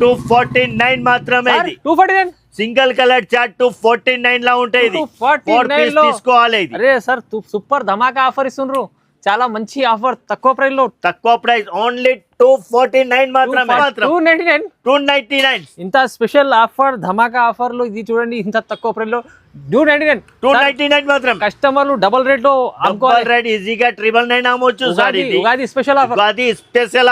249 మాత్రమే ఇది 249 single colour chart 249 లా ఉంటాయి ఇది 4 తీసుకోవాలి ఇది అరే సార్ సూపర్ ధమాకా ఆఫర్ ఇస్తుండ్రు చాలా మంచి ఆఫర్ తక్కువ ప్రైస్ లో తక్కువ ప్రైస్ ఓన్లీ 249 మాత్రమే 299 ఇంత స్పెషల్ ఆఫర్ ధమాకా ఆఫర్ లో ఇది చూడండి ఇంత తక్కువ ప్రైస్ లో 299 మాత్రమే కస్టమర్లు డబుల్ రేట్ లో డబుల్ రేట్ ఈజీగా 999 అమ్మొచ్చు సార్ ఇది ఉగాది స్పెషల్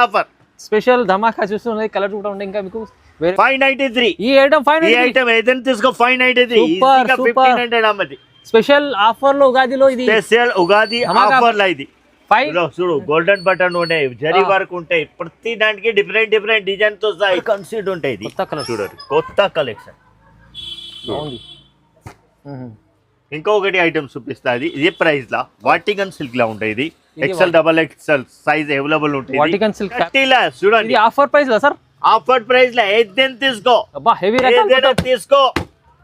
ఆఫర్ స్పెషల్ ధమాకా చూస్తున్నది కలర్ కూడా ఉండే ఇంకా మీకు 593 ఈ ఐటమ్ 593 ఈ ఐటమ్ ఏదైనా తీసుకో 593 ఈజీగా 1500 అమ్మది స్పెషల్ ఆఫర్ లో ఉగాదిలో ఇది స్పెషల్ ఉగాది ఆఫర్ లా ఇది చూడు గోల్డెన్ బటన్ ఉంటాయి జరీ వర్క్ ఉంటాయి ప్రతి దానికి డిఫరెంట్ డిజైన్ తో కన్సీడ్ ఉంటాయి ఇది చూడండి కొత్త కలెక్షన్ ఇంకొకటి ఐటమ్ చూపిస్తా ఇది ప్రైస్ లా వాటికన్ సిల్క్ లా ఉంటాయి ఇది XL double XL size available ఉంటుంది వాటికన్ సిల్క్ చూడండి ఆఫర్ ప్రైస్ లా సార్ ఆఫర్ ప్రైస్ లా ఏదైనా తీసుకో హెవీ తీసుకో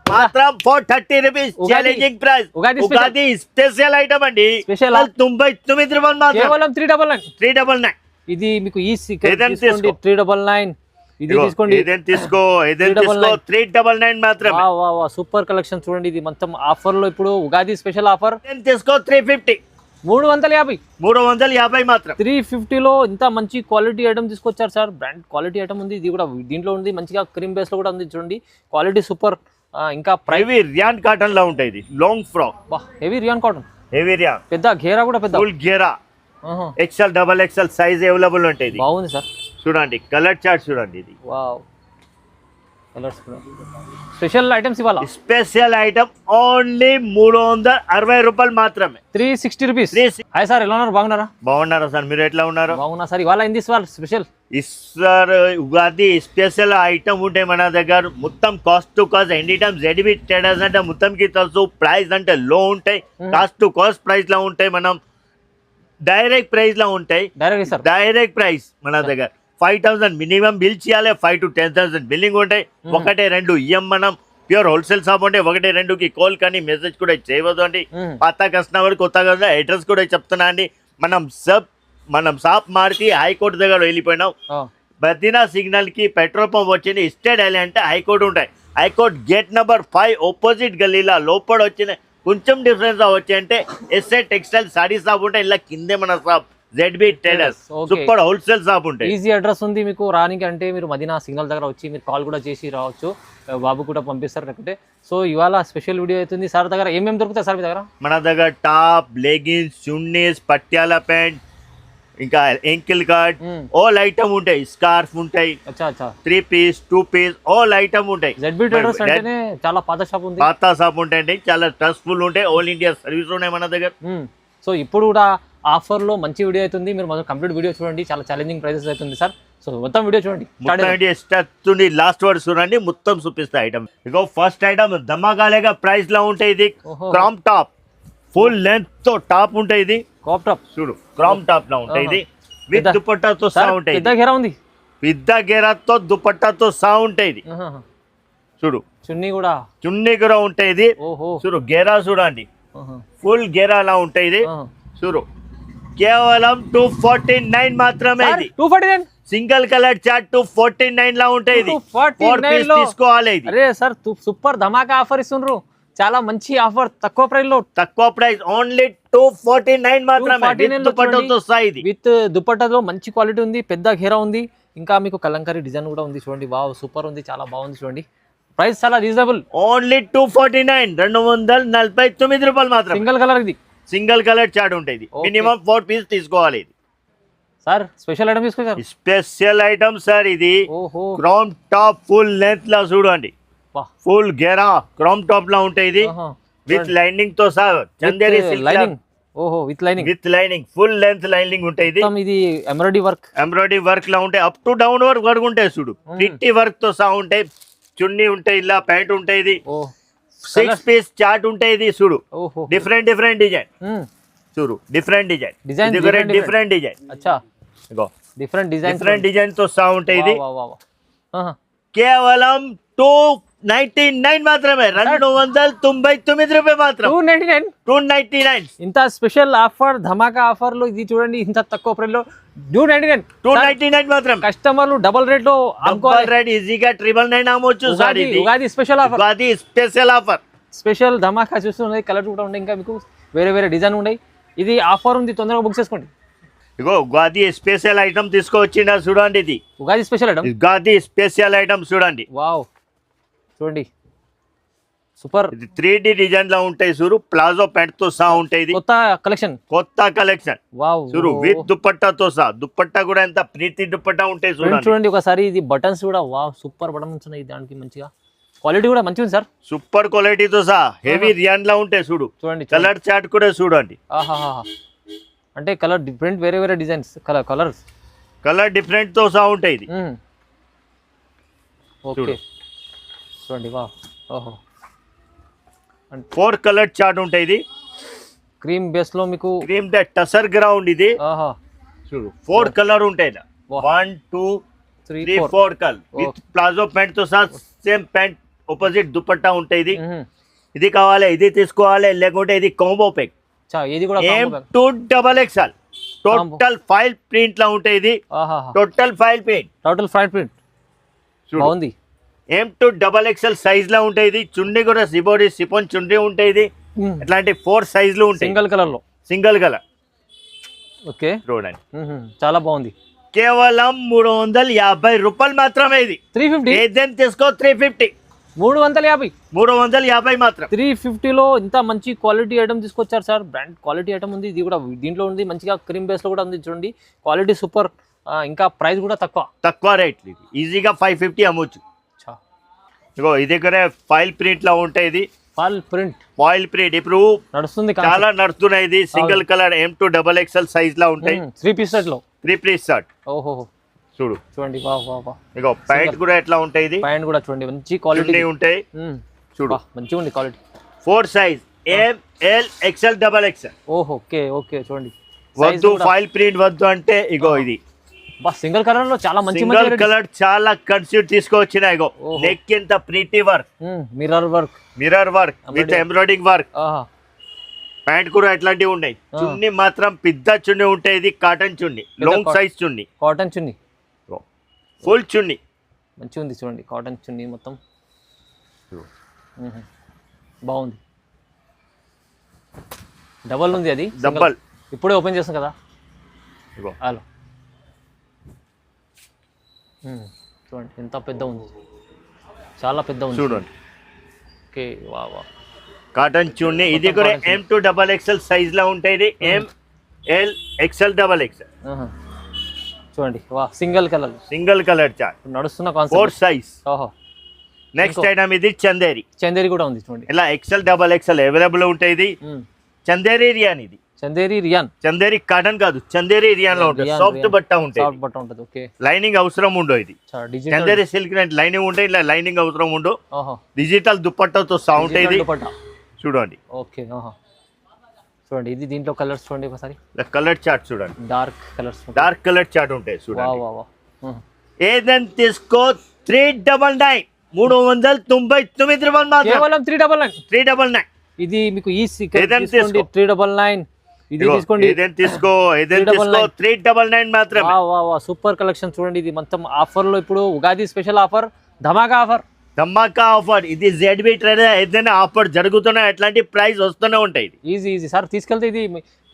మాత్రం 430 rupees challenging price Ugadi special item అండి స్పెషల్ 99 రూపాయలు మాత్రం కేవలం 399 ఇది మీకు ఈ తీసుకోండి 399 ఇది తీసుకోండి ఏదైనా తీసుకో 399 మాత్రం వా సూపర్ కలెక్షన్ చూడండి ఇది మొత్తం ఆఫర్ లో ఇప్పుడు ఉగాది స్పెషల్ ఆఫర్ తీసుకో 350 350 మాత్రం 350 లో ఇంత మంచి క్వాలిటీ ఐటమ్ తీసుకొచ్చారు సార్ బ్రాండ్ క్వాలిటీ ఐటమ్ ఉంది ఇది కూడా దీంట్లో ఉంది మంచిగా క్రీమ్ బేస్ లో కూడా ఉంది చూడండి క్వాలిటీ సూపర్ ఇంకా హెవీ రియాన్ కాటన్ లా ఉంటాయి ఇది long frock heavy rayon cotton పెద్ద ఘేరా కూడా పెద్ద ఫుల్ ఘేరా XL double XL size available ఉంటాయి బాగుంది సార్ చూడండి కలర్ చార్ట్ చూడండి ఇది వావ్ కలర్స్ స్పెషల్ ఐటమ్స్ ఇవాళ స్పెషల్ ఐటమ్ ఓన్లీ 360 రూపాయలు మాత్రమే 360 రూపీస్ హాయ్ సార్ ఎలా ఉన్నారు బాగున్నారా సార్ మీరు ఎట్లా ఉన్నారు బాగున్నా సార్ ఇవాళ ఏంది sir special sir Ugadi special item ఉంటాయి మన దగ్గర మొత్తం cost to cost any time ZB traders అంటే మొత్తంకి తెలుసు ప్రైస్ అంటే లో ఉంటాయి కాస్ట్ టు కాస్ట్ ప్రైస్ లో ఉంటాయి మనం డైరెక్ట్ ప్రైస్ లో ఉంటాయి డైరెక్ట్ ప్రైస్ మన దగ్గర 5000 మినిమం బిల్ చేయాలి 5 to 10,000 బిల్లింగ్ ఉంటాయి 1-2 ఇయ్యం మనం ప్యూర్ హోల్సేల్ షాప్ ఉంటే 1-2కి కాల్ కానీ మెసేజ్ కూడా చేయవద్దు అండి పాత కస్టమర్ కొత్త అడ్రస్ కూడా చెప్తున్నా అండి మనం షాప్ మారితే హైకోర్టు దగ్గర వెళ్ళిపోయినాం బద్రీనా సిగ్నల్ కి పెట్రోల్ పంప్ వచ్చింది స్టేట్ వెళ్ళి అంటే హైకోర్టు ఉంటాయి హైకోర్టు గేట్ నెంబర్ 5 ఆపోజిట్ గల్లీలో లోపల వచ్చిన కొంచెం డిఫరెన్స్ వచ్చి అంటే ఎస్ఏ టెక్స్టైల్ సారీ షాప్ ఉంటాయి ఇలా కిందే మన shop ZB traders super wholesale shop ఉంటాయి ఈజీ అడ్రస్ ఉంది మీకు రానికి అంటే మీరు మదీనా సిగ్నల్ దగ్గర వచ్చి మీరు కాల్ కూడా చేసి రావచ్చు బాబు కూడా పంపిస్తారు లేకపోతే సో ఇవాళ స్పెషల్ వీడియో అవుతుంది సార్ దగ్గర ఏమేమి దొరుకుతాయి సార్ మీ దగ్గర మన దగ్గర top leggings chunnis Patiala pant ఇంకా ఎంకిల్ కార్డ్ ఆల్ ఐటమ్ ఉంటాయి స్కార్ఫ్ ఉంటాయి 3 పీస్ 2 పీస్ ఆల్ ఐటమ్ ఉంటాయి జెడ్బీ ట్రేడర్స్ అంటేనే చాలా పాత షాప్ ఉంది పాత షాప్ ఉంటాయండి చాలా ట్రస్ట్ఫుల్ ఉంటాయి ఆల్ ఇండియా సర్వీస్ ఉన్నాయి మన దగ్గర సో ఇప్పుడు కూడా ఆఫర్ లో మంచి వీడియో అవుతుంది మీరు మొదలు కంప్లీట్ వీడియో చూడండి చాలా ఛాలెంజింగ్ ప్రైసెస్ అవుతుంది సార్ సో మొత్తం వీడియో చూడండి లాస్ట్ వర్డ్ చూడండి మొత్తం చూపిస్తా ఐటమ్ ఇగో ఫస్ట్ ఐటమ్ ధమాకాలేగా ప్రైస్ లో ఉంటాయి ఇది క్రామ్ టాప్ ఫుల్ లెంత్ తో టాప్ ఉంటాయి ఇది క్రాప్ టాప్ చూడు క్రామ్ టాప్ లో ఉంటాయి ఇది విత్ దుపట్టాతో సహా ఉంటాయి పెద్ద గేరా ఉంది పెద్ద గేరాతో దుపట్టాతో సహా ఉంటాయి ఇది చూడు చున్నీ కూడా ఉంటాయి ఇది చూడు గేరా చూడండి ఫుల్ గేరా లా ఉంటాయి ఇది చూడు కేవలం 249 మాత్రమే ఇది 249 సింగిల్ కలర్ చార్ట్ 249 లా ఉంటాయి ఇది 4 పీస్ తీసుకోవాలి ఇది అరే సార్ సూపర్ ధమాకా ఆఫర్ ఇస్తుండ్రు చాలా మంచి ఆఫర్ తక్కువ ప్రైస్ ఓన్లీ 249 మాత్రమే దుపట్టాతో సహా ఇది విత్ దుపట్టాతో మంచి క్వాలిటీ ఉంది పెద్ద ఘేరా ఉంది ఇంకా మీకు కలంకారీ డిజైన్ కూడా ఉంది చూడండి వావ్ సూపర్ ఉంది చాలా బాగుంది చూడండి ప్రైస్ చాలా రీజనబుల్ ఓన్లీ 249 249 రూపాయలు మాత్రం సింగిల్ కలర్ చార్ట్ ఉంటుంది మినిమం 4 పీస్ తీసుకోవాలి ఇది సార్ స్పెషల్ ఐటమ్ తీసుకోవాలి స్పెషల్ ఐటమ్ సార్ ఇది క్రౌన్ టాప్ ఫుల్ లెంత్ లా చూడండి ఫుల్ గెరా క్రౌన్ టాప్ లా ఉంటాయి ఇది విత్ లైనింగ్ తో sir Chanderi lining with lining full length lining ఉంటాయి ఇది ఎంబ్రాయిడరీ వర్క్ లా ఉంటాయి అప్ టు డౌన్ వర్క్ ఉంటాయి చూడు పిట్టి వర్క్ తో సహా ఉంటాయి చున్నీ ఉంటాయి ఇలా ప్యాంట్ ఉంటాయి ఇది 6 పీస్ చార్ట్ ఉంటాయి ఇది చూడు డిఫరెంట్ డిజైన్ చూడు డిఫరెంట్ డిజైన్ తో సహా ఉంటాయి ఇది కేవలం 299 మాత్రమే, 299 రూపాయలు మాత్రం, 299. 299. ఇంత స్పెషల్ ఆఫర్, ధమాకా ఆఫర్లు ఇది చూడండి, ఇంత తక్కువ ప్రైస్ లో 299. 299 మాత్రం. కస్టమర్లు డబుల్ రేట్ లో డబల్ రేట్ ఈజీగా 999 అమ్మొచ్చు సార్. ఇది Ugadi special offer, Ugadi special offer, special ధమాకా చూస్తున్నది. కలర్ కూడా ఉన్నాయి, ఇంకా మీకు వేరే వేరే డిజైన్ ఉన్నాయి. ఇది ఆఫర్ ఉంది, తొందరగా బుక్ చేసుకోండి. ఇగో ఉగాది స్పెషల్ ఐటమ్ తీసుకొచ్చిండ చూడండి. ఇది Ugadi special item, Ugadi special item చూడండి. వావ్ చూడండి సూపర్. ఇది 3D డిజైన్ లో ఉంటాయి చూడు, ప్లాజో ప్యాంట్ తో సహా ఉంటాయి. ఇది కొత్త కలెక్షన్, కొత్త కలెక్షన్. వావ్ చూడు విత్ దుపట్టాతో సహా, దుపట్టా కూడా ఎంత ప్రీతి దుపట్టా ఉంటాయి చూడండి. చూడండి ఒకసారి, ఇది బటన్స్ కూడా వావ్ సూపర్ బటన్స్ ఉన్నాయి. దానికి మంచిగా క్వాలిటీ కూడా మంచిగా ఉంది సార్, సూపర్ క్వాలిటీతో సహా హెవీ రియాన్ లా ఉంటాయి చూడు. చూడండి కలర్ చార్ట్ కూడా చూడండి. ఆహాహా, అంటే కలర్ డిఫరెంట్, వేరే వేరే డిజైన్స్, కలర్స్ కలర్ డిఫరెంట్ తో సహా ఉంటాయి. ఇది ఓకే చూడండి వా. ఓహో 4 కలర్ చార్ట్ ఉంటాయి. ఇది క్రీమ్ బేస్ లో మీకు క్రీమ్ ద టసర్ గ్రౌండ్. ఇది ఆహా చూడు 4 కలర్ ఉంటాయి. 1 2 3 4 కలర్ విత్ ప్లాజో ప్యాంట్ తో సహా సేమ్ ప్యాంట్ ఆపోజిట్ దుపట్టా ఉంటాయి. ఇది ఇది కావాలి ఇది తీసుకోవాలి, లేకుంటే ఇది కాంబో ప్యాక్. ఇది కూడా M2XXL టోటల్ ఫైల్ ప్రింట్ లా ఉంటాయి. ఇది టోటల్ ఫైల్ ప్రింట్ బాగుంది. M2XXL సైజ్ లా ఉంటాయి. ఇది చున్నీ కూడా సిబోడి సిపోన్ చున్నీ ఉంటాయి. ఇది ఇట్లాంటి 4 సైజులు ఉంటాయి, సింగిల్ కలర్ లో, సింగిల్ కలర్. ఓకే చూడండి చాలా బాగుంది. కేవలం 350 రూపాయలు మాత్రమే. ఇది 350, ఏదైనా తీసుకో 350, 350 మాత్రం. 350 లో ఇంత మంచి క్వాలిటీ ఐటమ్ తీసుకొచ్చారు సార్. బ్రాండ్ క్వాలిటీ ఐటమ్ ఉంది. ఇది కూడా దీంట్లో ఉంది, మంచిగా క్రీమ్ బేస్ లో కూడా ఉంది. చూడండి క్వాలిటీ సూపర్, ఇంకా ప్రైస్ కూడా తక్కువ రేట్. ఇది ఈజీగా 550 అమ్మొచ్చు. ఇగో ఇది కూడా ఫైల్ ప్రింట్ లా ఉంటాయి. ఇది ఫాయిల్ ప్రింట్ ఇప్పుడు నడుస్తుంది, చాలా నడుస్తున్నాయి. ఇది సింగిల్ కలర్ M2XXL సైజ్ లా ఉంటాయి. 3 పీస్ సెట్ లో, 3 పీస్ సెట్. ఓహో చూడండి ఇగో ప్యాంట్ కూడా ఎట్లా ఉంటాయి. ఇది ప్యాంట్ కూడా చూడండి మంచి క్వాలిటీ ఉంటాయి. చూడు మంచిగా ఉంది quality. 4 size ML XL XXL. Okay చూడండి. వద్దు ఫాయిల్ ప్రింట్ వద్దు అంటే ఇగో ఇది సింగిల్ కలర్ లో చాలా మంచి సింగిల్ కలర్ చాలా కన్సీడ్ తీసుకొచ్చిన. ఇగో నెక్ ఎంత pretty work, mirror work with embroidering work. Pant కూడా ఎట్లాంటివి ఉన్నాయి. చున్నీ మాత్రం పెద్ద చున్నీ ఉంటాయి. ఇది కాటన్ చున్నీ, లాంగ్ సైజ్ చున్నీ, కాటన్ చున్నీ, ఫుల్ చున్నీ మంచిగా ఉంది. చూడండి కాటన్ చున్నీ మొత్తం బాగుంది. డబల్ ఉంది, అది డబల్. ఇప్పుడే ఓపెన్ చేస్తాం కదా. హలో చూడండి ఎంత పెద్ద ఉంది, చాలా పెద్ద ఉంది చూడండి. ఓకే వా కాటన్ చున్నీ. ఇది కూడా M2XXL సైజ్ లా ఉంటాయి. ఇది ML XL. చూడండి వా సింగిల్ కలర్ చార్ట్ నడుస్తున్న 4 సైజ్. నెక్స్ట్ ఐటమ్ ఇది చందేరి కూడా ఉంది. చూడండి ఇలా XL అవైలబుల్ ఉంటాయి. ఇది చందేరి రియాన్. ఇది చందేరి కాటన్ కాదు, చందేరి రియాన్ లో ఉంటుంది. సాఫ్ట్ బట్ట ఉంటుంది. ఓకే లైనింగ్ అవసరం ఉండవు. ఇది చందేరి సిల్క్ లైనింగ్ ఉంటాయి. ఇలా లైనింగ్ అవసరం ఉండవు. డిజిటల్ దుపట్టాతో సహా ఉంటాయి. ఇది చూడండి. ఓకే చూడండి ఇది దీంట్లో కలర్స్ చూడండి ఒకసారి. కలర్ చార్ట్ చూడండి. డార్క్ కలర్ చార్ట్ ఉంటాయి చూడండి. ఏదైనా తీసుకో 399, 399 రూపాయలు మాత్రం. కేవలం 399. ఇది మీకు ఈ 399. ఇది తీసుకోండి. ఏదైనా తీసుకో 399 మాత్రం. సూపర్ కలెక్షన్ చూడండి. ఇది మొత్తం ఆఫర్ లో, ఇప్పుడు ఉగాది స్పెషల్ ఆఫర్, ధమాకా ఆఫర్. ఇది ZB ట్రేడ్ ఏదైనా ఆఫర్ జరుగుతున్నాయి, అట్లాంటి ప్రైస్ వస్తూనే ఉంటాయి. ఈజీ సార్ తీసుకెళ్తే ఇది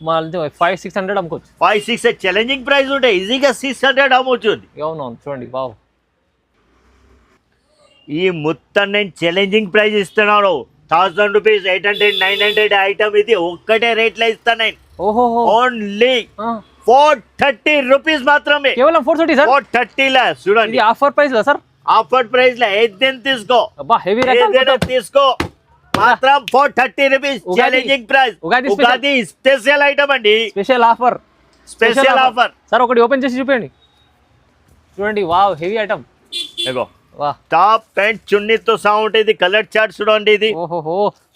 500-600 అమ్ముకోవచ్చు. 500-600 ఛాలెంజింగ్ ప్రైస్ ఉంటాయి. ఈజీగా 600 అమ్మొచ్చు. అవునవును చూడండి బావ్. ఈ మొత్తం నేను ఛాలెంజింగ్ ప్రైస్ ఇస్తున్నాను. 1000 రూపీస్, 800-900 ఐటమ్. ఇది ఒక్కటే రేట్ లో ఇస్తాను. ఓన్లీ 430 రూపీస్ మాత్రమే. కేవలం 430 సార్. 430 లా చూడండి. ఆఫర్ ప్రైస్ లా సార్. ఆఫర్ ప్రైస్ లా ఏదైనా తీసుకో, ఏదైనా తీసుకో మాత్రం 430 rupees. Challenging price. Ugadi special item అండి. Special offer sir. ఒకటి ఓపెన్ చేసి చూపించండి. చూడండి wow heavy item. Top pant చున్నీతో సహా ఉంటుంది. కలర్ చార్ట్ చూడండి. ఇది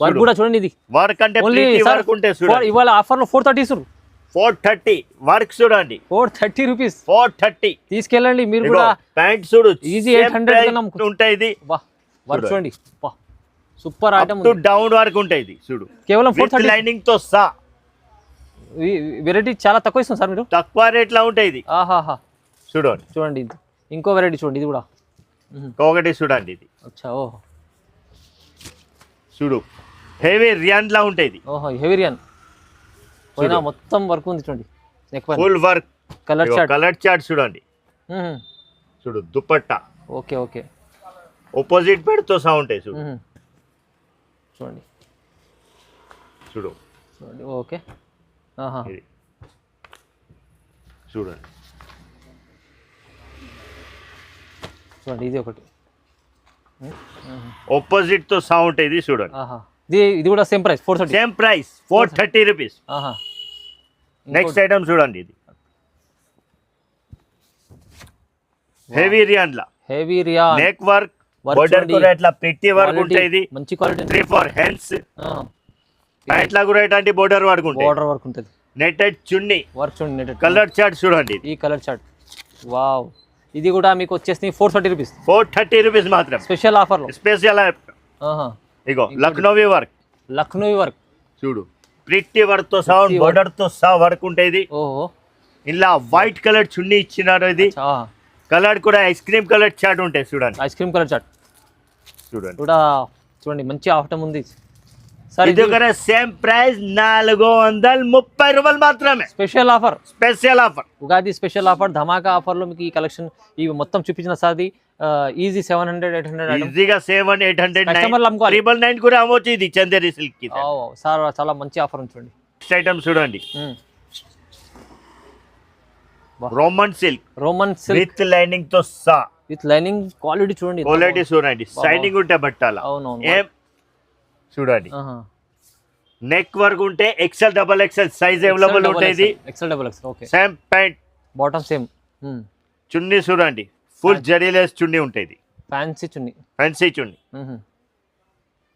వర్క్ కూడా చూడండి. ఇది వర్క్ అంటే వర్క్ ఉంటే చూడండి. ఇవాళ ఆఫర్ లో 430 వర్క్ చూడండి. 430 రూపీస్. 430 తీసుకెళ్ళండి మీరు కూడా. ప్యాంట్ చూడు ఈజీ 800 ఉంటాయి. ఇది వర్క్ చూడండి, సూపర్ ఐటమ్ టు డౌన్ వరకు ఉంటాయి ఇది చూడు, కేవలం 430 లైనింగ్ తో సా. వెరైటీ చాలా తక్కువ ఇస్తుంది సార్ మీరు, తక్కువ రేట్ లో ఉంటాయి ఇది. ఆహాహా చూడండి చూడండి, ఇది ఇంకో వెరైటీ చూడండి, ఇది కూడా ఒకటి చూడండి ఇది. అచ్చా ఓహో చూడు హెవీ రియాన్ లా ఉంటాయి ఇది. ఓహో హెవీ రియాన్ పోయినా మొత్తం వర్క్ ఉంది చూడండి, నెక్ పైన full work, colour chart, colour chart చూడండి. చూడు దుపట్టా ఓకే ఓకే ఆపోజిట్ పెడుతో సా ఉంటాయి చూడు. చూడండి చూడు చూడండి ఓకే ఆహా ఇది చూడండి. చూడండి ఇది ఒకటి ఆపోజిట్ తో సా ఉంటాయి ఇది చూడండి. ఆహా ఇది కూడా same price 430, same price 430 rupees. ఆహా నెక్స్ట్ ఐటమ్ చూడండి, ఇది హెవీ రియాన్ లా, heavy rayon neck work, border కూడా ఇట్లా పెట్టి వర్క్ ఉంటాయి ఇది. మంచి క్వాలిటీ 3 ఫర్ హ్యాండ్స్, ఇట్లా కూడా ఇట్లాంటి బోర్డర్ వర్క్ ఉంటాయి. బోర్డర్ వర్క్ ఉంటుంది, నెటెడ్ చున్నీ వర్క్ చూడండి, నెటెడ్ కలర్ చార్ట్ చూడండి. ఈ కలర్ చార్ట్ వావ్, ఇది కూడా మీకు వచ్చేసి 430 రూపీస్, 430 రూపీస్ మాత్రం, స్పెషల్ ఆఫర్ లో. స్పెషల్. ఆహా ఇగో లక్నోవి వర్క్, లక్నోవి వర్క్ చూడు, ప్రిట్టి వర్క్ తో సా, బోర్డర్ తో సా వర్క్ ఉంటాయి ఇది. ఓహో ఇలా వైట్ కలర్ చున్నీ ఇచ్చినారు ఇది. కలర్ కూడా ఐస్ క్రీమ్ కలర్ చార్ట్ ఉంటాయి చూడండి, ఐస్ క్రీమ్ కలర్ చార్ట్ చూడండి కూడా చూడండి, మంచి ఆఫర్ ఉంది సార్. ఇది కూడా సేమ్ ప్రైస్ 430 రూపాయలు మాత్రమే, special offer, special offer, Ugadi special offer, ధమాకా ఆఫర్ లో మీకు ఈ కలెక్షన్ ఇవి మొత్తం చూపించిన సార్ది ఈజీ 700 800 ఈజీగా 700 800 కస్టమర్లు అమ్ముకోవాలి. 999 కూడా అమ్మొచ్చు ఇది చందేరి సిల్క్ కి. సార్ చాలా మంచి ఆఫర్ ఉంది చూడండి. నెక్స్ట్ ఐటమ్ చూడండి, Roman silk, Roman silk with lining తో సా, విత్ లైనింగ్ క్వాలిటీ చూడండి, క్వాలిటీ చూడండి, షైనింగ్ ఉంటే బట్టాల. అవునవును ఏం చూడండి, నెక్ వర్క్ ఉంటే XL double XL size available ఉంటుంది. XL double XL okay, same pant bottom same. చున్నీ చూడండి, ఫుల్ జరీలేస్ చున్నీ ఉంటుంది, ఫ్యాన్సీ చున్నీ, ఫ్యాన్సీ చున్నీ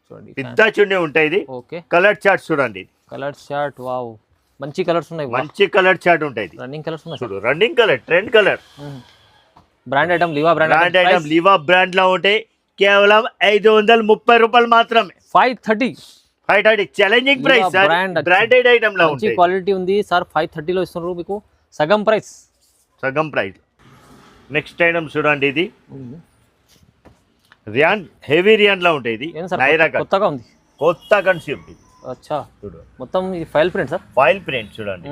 చూడండి, పెద్ద చున్నీ ఉంటుంది. ఓకే కలర్ చార్ట్ చూడండి, కలర్ చార్ట్ వావ్, మంచి కలర్స్ ఉన్నాయి, మంచి కలర్ చార్ట్ ఉంటుంది. రన్నింగ్ కలర్స్ ఉన్నాయి చూడు, running colour, trend colour, brand item, Liva brand item, Liva brand లో ఉంటాయి. కేవలం 530 రూపాయలు మాత్రమే, 530 challenging price sir, branded item లో మంచి క్వాలిటీ ఉంది సార్. 530 లో ఇస్తున్నారు మీకు, సగం ప్రైస్, సగం ప్రైస్. నెక్స్ట్ ఐటమ్ చూడండి, ఇది రియాన్, హెవీ రియాన్ లో ఉంటాయి. ఇది నైరా కొత్తగా ఉంది, కొత్త కన్సెప్ట్ ఇది. అచ్చా చూడు, మొత్తం ఇది file print sir, file print చూడండి.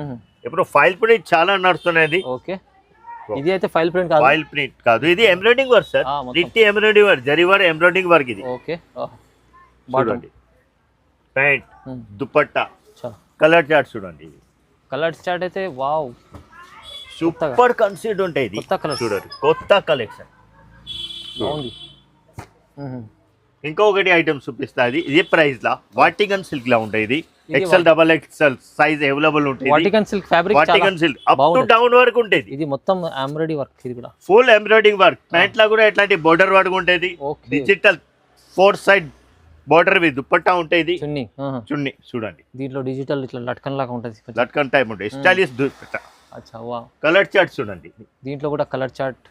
ఇప్పుడు ఫైల్ ప్రింట్ చాలా నడుస్తున్నది. ఓకే, ఇది అయితే ఫైల్ ప్రింట్ కాదు, ఫైల్ ప్రింట్ కాదు, ఇది embroidering work sir, pretty embroidering work, zari work, embroidering work ఇది. ఓకే చూడండి, ప్యాంట్, దుపట్టా, కలర్ చార్ట్ చూడండి, ఇది కలర్ చార్ట్ అయితే వావ్, సూపర్ కన్సెప్ట్ ఉంటాయి. ఇది కొత్త కలర్ చూడండి, కొత్త కలెక్షన్ బాగుంది. ఇంకొకటి ఐటమ్ చూపిస్తా, ఇది ప్రైస్ లా వాటికన్ సిల్క్ లా ఉంటాయి. ఇది XL double XL size available ఉంటుంది. Vatican silk fabric, Vatican silk up to down వరకు ఉంటుంది. ఇది మొత్తం ఎంబ్రాయిడరీ వర్క్, ఇది కూడా ఫుల్ ఎంబ్రాయిడింగ్ వర్క్. ప్యాంట్ లా కూడా ఇట్లాంటి బోర్డర్ వర్క్ ఉంటుంది. Digital 4 side border with dupatta ఉంటుంది. చున్నీ, చున్నీ చూడండి, దీంట్లో డిజిటల్ ఇట్లా లట్కన్ లాగా ఉంటుంది, లట్కన్ టైప్ ఉంటుంది, స్టైలిష్ దుపట్టా. అచ్చా వావ్, కలర్ చార్ట్ చూడండి, దీంట్లో కూడా కలర్ చార్ట్,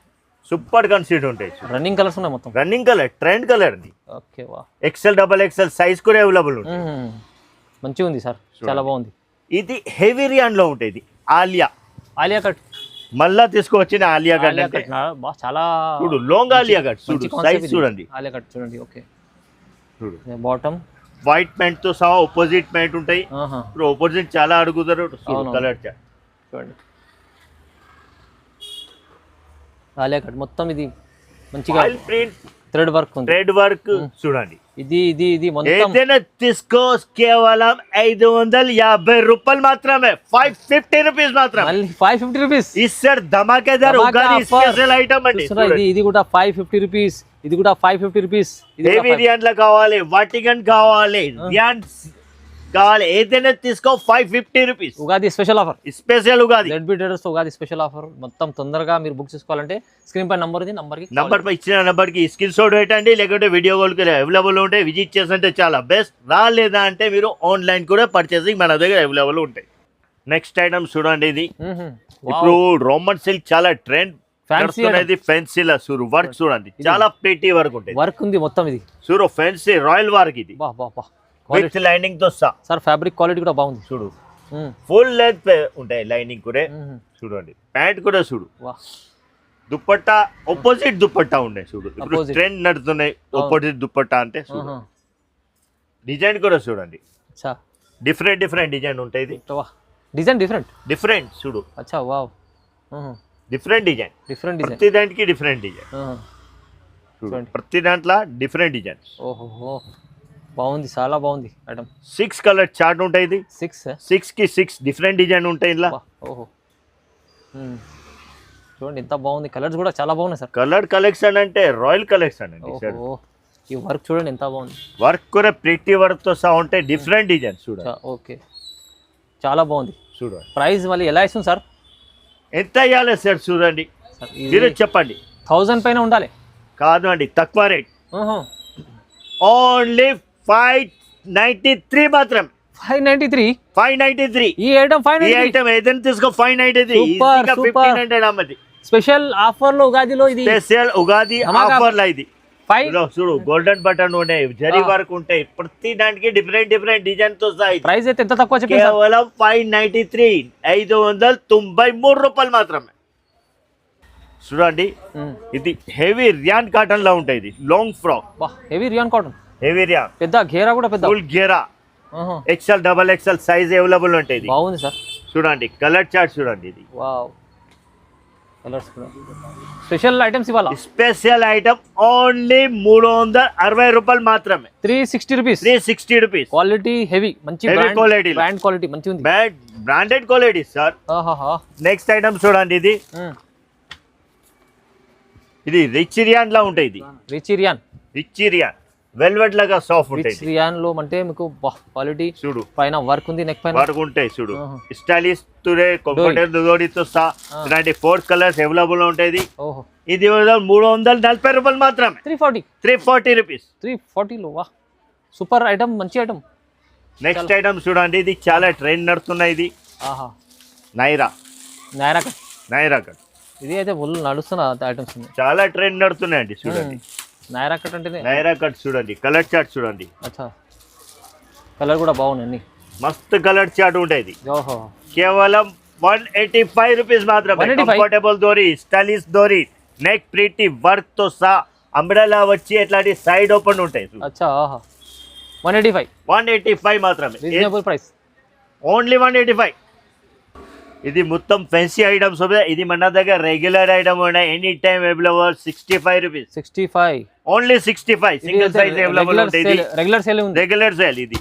సూపర్ కన్సెప్ట్ ఉంటాయి. రన్నింగ్ కలర్స్ ఉన్నాయి మొత్తం, రన్నింగ్ కలర్, ట్రెండ్ కలర్ ఇది. ఓకే వా, XL డబల్ XL సైజ్ కూడా అవైలబుల్ ఉంటుంది. మంచిగా ఉంది సార్, చాలా బాగుంది. ఇది హెవీ రియాన్ లో ఉంటుంది. ఆలియా కట్ మళ్ళా తీసుకువచ్చిన ఆలియా కట్ చాలా చూడు, లాంగ్ ఆలియా కట్ చూడు, సైజ్ చూడండి, ఆలియా కట్ చూడండి. ఓకే చూడు, బాటమ్ వైట్ ప్యాంట్ తో సహా ఆపోజిట్ ప్యాంట్ ఉంటాయి. ఇప్పుడు ఆపోజిట్ చాలా అడుగుతారు. కలర్ చార్ట్ చూడండి, ఆలియా కట్ మొత్తం ఇది మంచిగా ప్రింట్, థ్రెడ్ వర్క్ ఉంది, థ్రెడ్ వర్క్ చూడండి. ఇది మొత్తం ఏదైనా తీసుకో, కేవలం 550 రూపాయలు మాత్రమే, 550 రూపీస్ మాత్రమే, మళ్ళీ 550 రూపీస్. ఇస్తారు ధమాకేదార్ ఉగాది స్పెషల్ ఐటమ్ అండి. ఇది కూడా 550 రూపీస్, ఇది కూడా 550 రూపీస్. హెవీ రియాన్ లో కావాలి, వాటికన్ కావాలి, రియాన్ కావాలి, ఏదైనా తీసుకో, 550 rupees. Ugadi special offer, special Ugadi ZB traders Ugadi special offer. మొత్తం తొందరగా మీరు బుక్ చేసుకోవాలంటే స్క్రీన్ పై నంబర్ ఉంది, నంబర్ పై ఇచ్చిన నంబర్ కి స్క్రీన్ షాట్ పెట్టండి, లేకుంటే వీడియో కాల్ కి అవైలబుల్ ఉంటాయి. విజిట్ చేస్తుంటే చాలా బెస్ట్. రాలేదా అంటే మీరు ఆన్లైన్ కూడా పర్చేసింగ్ మన దగ్గర అవైలబుల్ ఉంటాయి. నెక్స్ట్ ఐటమ్ చూడండి, ఇది ఇప్పుడు రోమన్ సిల్క్ చాలా ట్రెండ్ ఫ్యాన్సీ అనేది ఫెన్సీలా చూడు వర్క్ చూడండి చాలా ప్రీటీ వర్క్ ఉంటుంది వర్క్ ఉంది మొత్తం ఇది చూడు ఫెన్సీ రాయల్ వర్క్ ఇది బా బా బా విత్ లైనింగ్ తో సహా సార్ ఫ్యాబ్రిక్ క్వాలిటీ కూడా బాగుంది చూడు ఫుల్ లెంత్ ఉంటాయి లైనింగ్ కూడా చూడండి ప్యాంట్ కూడా చూడు దుప్పట్టా ఆపోజిట్ దుప్పట్టా ఉండే చూడు ఇప్పుడు ట్రెండ్ నడుతున్నాయి ఆపోజిట్ దుప్పట్టా అంటే చూడు డిజైన్ కూడా చూడండి డిఫరెంట్ డిఫరెంట్ డిజైన్ ఉంటాయి ఇది డిజైన్ డిఫరెంట్ చూడు అచ్చా వావ్ డిఫరెంట్ డిజైన్ ప్రతి దానికి డిఫరెంట్ డిజైన్ చూడండి ప్రతి దాంట్లో డిఫరెంట్ డిజైన్ ఓహో బాగుంది చాలా బాగుంది ఐటమ్ 6 కలర్ చార్ట్ ఉంటాయి ఇది 6 కి 6 డిఫరెంట్ డిజైన్ ఉంటాయి ఇలా ఓహో చూడండి ఎంత బాగుంది కలర్స్ కూడా చాలా బాగున్నాయి సార్ కలర్ కలెక్షన్ అంటే రాయల్ కలెక్షన్ అండి సార్ ఈ వర్క్ చూడండి ఎంత బాగుంది వర్క్ కూడా ప్రిటీ వర్క్ తో సహా ఉంటాయి డిఫరెంట్ డిజైన్ చూడండి ఓకే చాలా బాగుంది చూడండి ప్రైస్ మళ్ళీ ఎలా ఇస్తుంది సార్ ఎంత ఇవ్వాలి సార్ చూడండి మీరు చెప్పండి 1000 పైన ఉండాలి కాదు అండి తక్కువ రేట్ ఓన్లీ 593 మాత్రం 593 ఈ ఐటమ్ ఏదైనా తీసుకో 593 1500 అమ్మది స్పెషల్ ఆఫర్ లో ఉగాదిలో ఇది స్పెషల్ ఉగాది ఆఫర్ లా ఇది చూడు గోల్డెన్ బటన్ ఉన్నాయి జరీ వర్క్ ఉంటాయి ప్రతి దానికి డిఫరెంట్ డిఫరెంట్ డిజైన్ తో సహా ప్రైస్ అయితే ఎంత తక్కువ చెప్పండి కేవలం 593 593 రూపాయలు మాత్రమే చూడండి ఇది హెవీ రియాన్ కాటన్ లా ఉంటాయి ఇది long frock heavy rayon cotton heavy rayon పెద్ద ఘేరా కూడా పెద్ద ఫుల్ ఘేరా XL XXL సైజ్ అవైలబుల్ ఉంటాయి బాగుంది సార్ చూడండి కలర్ చార్ట్ చూడండి ఇది వావ్ కలర్స్ కూడా స్పెషల్ ఐటమ్స్ ఇవాళ స్పెషల్ ఐటమ్ ఓన్లీ 360 రూపాయలు మాత్రమే 360 రూపీస్ క్వాలిటీ హెవీ మంచి క్వాలిటీ బ్రాండ్ క్వాలిటీ మంచి ఉంది branded quality sir next item చూడండి ఇది రిచ్ రియాన్ లా ఉంటాయి ఇది రిచ్ రియాన్ వెల్వెట్ లాగా సాఫ్ట్ ఉంటాయి రియాన్ లో అంటే మీకు క్వాలిటీ చూడు పైన వర్క్ ఉంది నెక్ పైన వర్క్ ఉంటాయి చూడు స్టైలిష్ తురే కంఫర్టబుల్ దోడితో సహా 4 కలర్స్ అవైలబుల్ ఉంటాయి ఓహో ఇది 340 రూపాయలు మాత్రమే 340 రూపీస్ 340 లో వా సూపర్ ఐటమ్ మంచి ఐటమ్ నెక్స్ట్ ఐటమ్ చూడండి ఇది చాలా ట్రెండ్ నడుస్తున్నాయి ఇది నైరా కట్ ఇది అయితే ఫుల్ నడుస్తున్న ఐటమ్స్ చాలా ట్రెండ్ నడుస్తున్నాయి అండి చూడండి నైరా కట్ అంటే నైరా కట్ చూడండి కలర్ చార్ట్ చూడండి అచ్చా కలర్ కూడా బాగున్నాయి మస్తు కలర్ చార్ట్ ఉంటాయి కేవలం 185 రూపీస్ మాత్రమే కంఫర్టబుల్ దోరి స్టైలిష్ దోరి నెక్ ప్రిటీ వర్క్ తో సహా అంబ్రెలా వచ్చి ఎట్లాంటి సైడ్ ఓపెన్ ఉంటాయి అచ్చా 185 మాత్రమే రీజనబుల్ ప్రైస్ ఓన్లీ 185 ఇది మొత్తం ఫెన్సీ ఐటమ్స్ ఇది మన దగ్గర రెగ్యులర్ ఐటమ్ ఉన్నాయి any time available 65 rupees only 65 single size available ఉంటుంది రెగ్యులర్ సేల్ ఇది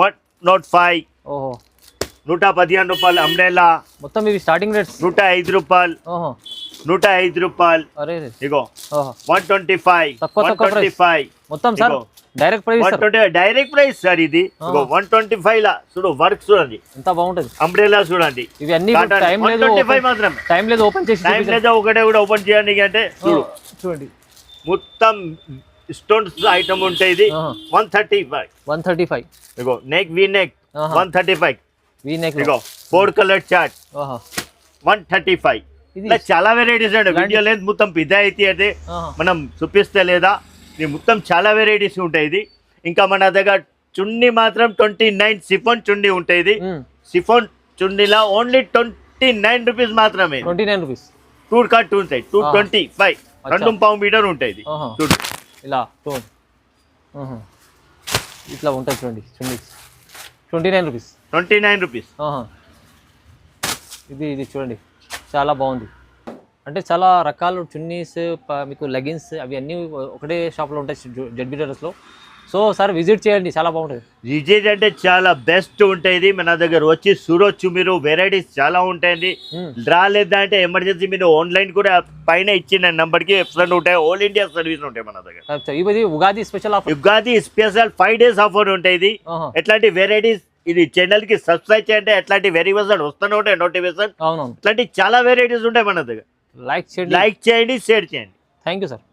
105 115 రూపాయలు అంబ్రెలా మొత్తం ఇవి స్టార్టింగ్ రేట్స్ 105 రూపాయలు 105 రూపాయలు ఇగో 125 125 మొత్తం సార్ డైరెక్ట్ ప్రైస్ సార్ ఇది 125 లా చూడు వర్క్ చూడండి ఎంత బాగుంటది అంబ్రెలా చూడండి ఇవి అన్ని టైం లేదు 125 మాత్రం టైం లేదు ఓపెన్ చేసి టైం లేదు ఒకటే కూడా ఓపెన్ చేయడానికి అంటే చూడండి మొత్తం స్టోన్స్ ఐటమ్ ఉంటాయి ఇది 135 ఇగో neck V neck 135 V neck ఇగో 4 కలర్ చార్ట్ 135 ఇలా చాలా వెరైటీస్ అండి వీడియో లేదు మొత్తం పిదా అయితే అంటే మనం చూపిస్తే లేదా ఇది మొత్తం చాలా వెరైటీస్ ఉంటాయి ఇది ఇంకా మన దగ్గర చున్నీ మాత్రం 29 సిఫాన్ చున్నీ ఉంటాయి ఇది సిఫాన్ చున్నీలా ఓన్లీ 29 రూపీస్ మాత్రమే 29 రూపీస్ 2 కట్ ఉంటాయి 225 2 పావు మీటర్ ఉంటాయి ఇది చూడు ఇలా ఇట్లా ఉంటాయి చూడండి చున్నీ 29 రూపీస్ ఇది చూడండి చాలా బాగుంది అంటే చాలా రకాల చున్నీస్ మీకు లెగిన్స్ అవి అన్నీ ఒకటే షాప్లో ఉంటాయి జెడ్బీ టెర్రస్లో సో సార్ విజిట్ చేయండి చాలా బాగుంటుంది విజిట్ అంటే చాలా బెస్ట్ ఉంటుంది మన దగ్గర వచ్చి చూడొచ్చు మీరు వెరైటీస్ చాలా ఉంటాయండి రాలేదంటే ఎమర్జెన్సీ మీరు ఆన్లైన్ కూడా పైన ఇచ్చిన నెంబర్కి ఎఫ్రెండ్ ఉంటాయి ఆల్ ఇండియా సర్వీస్ ఉంటాయి మన దగ్గర ఇది Ugadi special offer 5 days offer ఉంటుంది ఎట్లాంటి వెరైటీస్ ఇది ఛానల్ కి సబ్స్క్రైబ్ చేయండి ఎట్లాంటి వెరైటీస్ వస్తూనే ఉంటాయి నోటిఫికేషన్ ఇట్లాంటి చాలా వెరైటీస్ ఉంటాయి మన దగ్గర లైక్ చేయండి షేర్ చేయండి థ్యాంక్ యూ సార్